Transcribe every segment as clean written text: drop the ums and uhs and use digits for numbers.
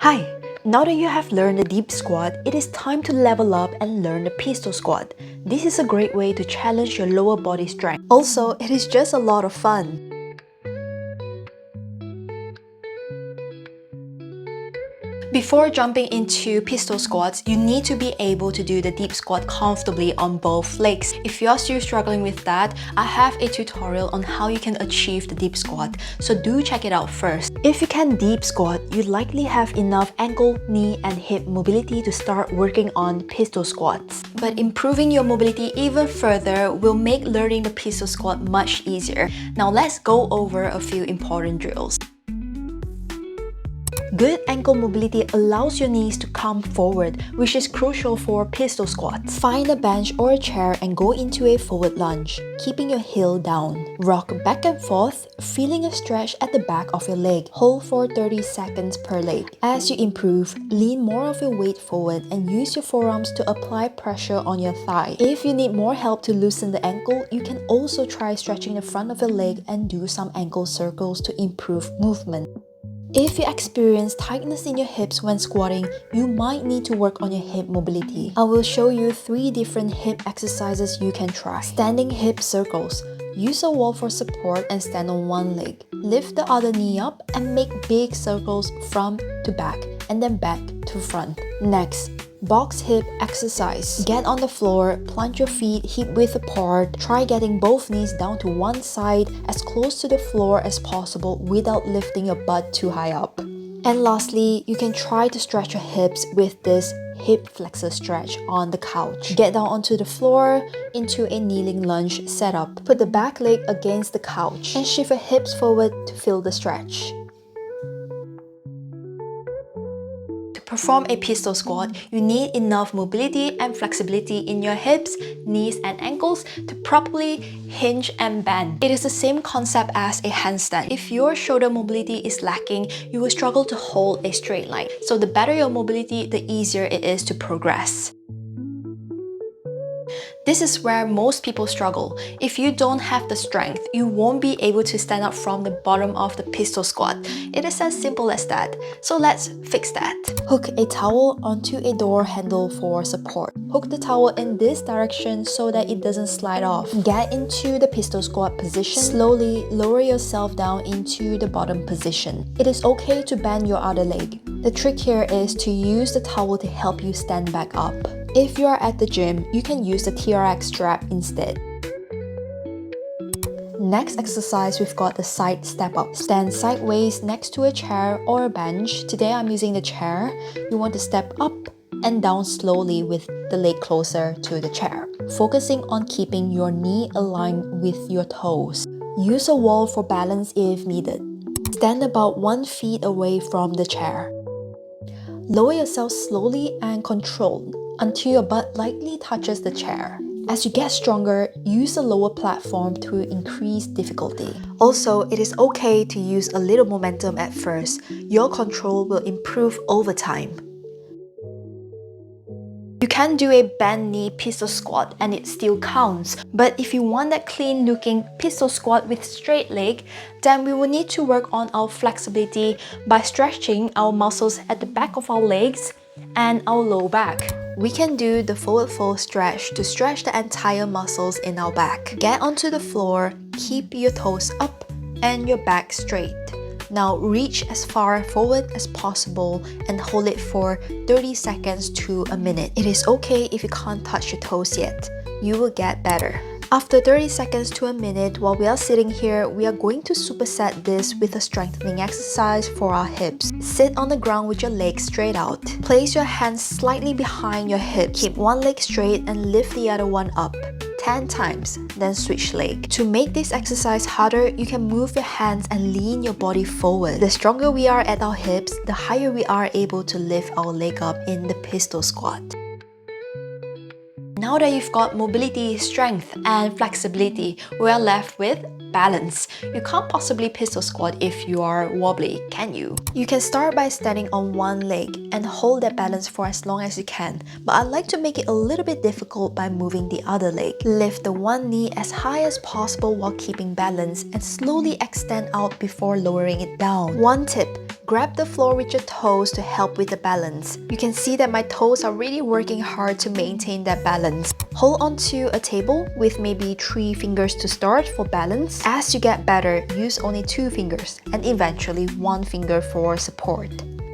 Hi! Now that you have learned the deep squat, it is time to level up and learn the pistol squat. This is a great way to challenge your lower body strength. Also, it is just a lot of fun. Before jumping into pistol squats, you need to be able to do the deep squat comfortably on both legs. If you are still struggling with that, I have a tutorial on how you can achieve the deep squat, so do check it out first. If you can deep squat, you likely have enough ankle, knee, and hip mobility to start working on pistol squats. But improving your mobility even further will make learning the pistol squat much easier. Now let's go over a few important drills. Good ankle mobility allows your knees to come forward, which is crucial for pistol squats. Find a bench or a chair and go into a forward lunge, keeping your heel down. Rock back and forth, feeling a stretch at the back of your leg. Hold for 30 seconds per leg. As you improve, lean more of your weight forward and use your forearms to apply pressure on your thigh. If you need more help to loosen the ankle, you can also try stretching the front of your leg and do some ankle circles to improve movement. If you experience tightness in your hips when squatting, you might need to work on your hip mobility. I will show you 3 different hip exercises you can try. Standing hip circles. Use a wall for support and stand on one leg. Lift the other knee up and make big circles front to back and then back to front. Next, box hip exercise. Get on the floor, plant your feet hip width apart. Try getting both knees down to one side as close to the floor as possible without lifting your butt too high up. And lastly, you can try to stretch your hips with this hip flexor stretch on the couch. Get down onto the floor into a kneeling lunge setup. Put the back leg against the couch and shift your hips forward to feel the stretch. To perform a pistol squat, you need enough mobility and flexibility in your hips, knees, and ankles to properly hinge and bend. It is the same concept as a handstand. If your shoulder mobility is lacking, you will struggle to hold a straight line. So the better your mobility, the easier it is to progress. This is where most people struggle. If you don't have the strength, you won't be able to stand up from the bottom of the pistol squat. It is as simple as that. So let's fix that. Hook a towel onto a door handle for support. Hook the towel in this direction so that it doesn't slide off. Get into the pistol squat position. Slowly lower yourself down into the bottom position. It is okay to bend your other leg. The trick here is to use the towel to help you stand back up. If you are at the gym, you can use the TRX strap instead. Next exercise, we've got the side step up. Stand sideways next to a chair or a bench. Today I'm using the chair. You want to step up and down slowly with the leg closer to the chair, focusing on keeping your knee aligned with your toes. Use a wall for balance if needed. Stand about 1 feet away from the chair. Lower yourself slowly and controlled until your butt lightly touches the chair. As you get stronger, use a lower platform to increase difficulty. Also, it is okay to use a little momentum at first. Your control will improve over time. You can do a bent knee pistol squat and it still counts. But if you want that clean looking pistol squat with straight leg, then we will need to work on our flexibility by stretching our muscles at the back of our legs and our low back. We can do the forward fold stretch to stretch the entire muscles in our back. Get onto the floor, keep your toes up and your back straight. Now reach as far forward as possible and hold it for 30 seconds to a minute. It is okay if you can't touch your toes yet. You will get better. After 30 seconds to a minute, while we are sitting here, we are going to superset this with a strengthening exercise for our hips. Sit on the ground with your legs straight out. Place your hands slightly behind your hips. Keep one leg straight and lift the other one up 10 times, then switch leg. To make this exercise harder, you can move your hands and lean your body forward. The stronger we are at our hips, the higher we are able to lift our leg up in the pistol squat. Now that you've got mobility, strength, and flexibility, we are left with balance. You can't possibly pistol squat if you are wobbly, can you? You can start by standing on one leg and hold that balance for as long as you can, but I like to make it a little bit difficult by moving the other leg. Lift the one knee as high as possible while keeping balance and slowly extend out before lowering it down. One tip: Grab the floor with your toes to help with the balance. You can see that my toes are really working hard to maintain that balance. Hold onto a table with maybe 3 fingers to start for balance. As you get better, use only 2 fingers and eventually 1 finger for support.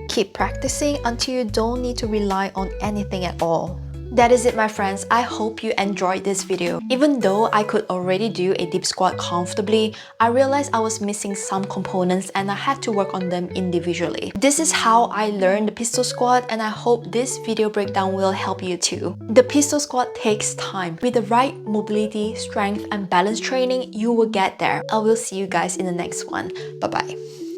Keep practicing until you don't need to rely on anything at all. That is it, my friends. I hope you enjoyed this video. Even though I could already do a deep squat comfortably, I realized I was missing some components and I had to work on them individually. This is how I learned the pistol squat, and I hope this video breakdown will help you too. The pistol squat takes time. With the right mobility, strength, and balance training, you will get there. I will see you guys in the next one. Bye-bye.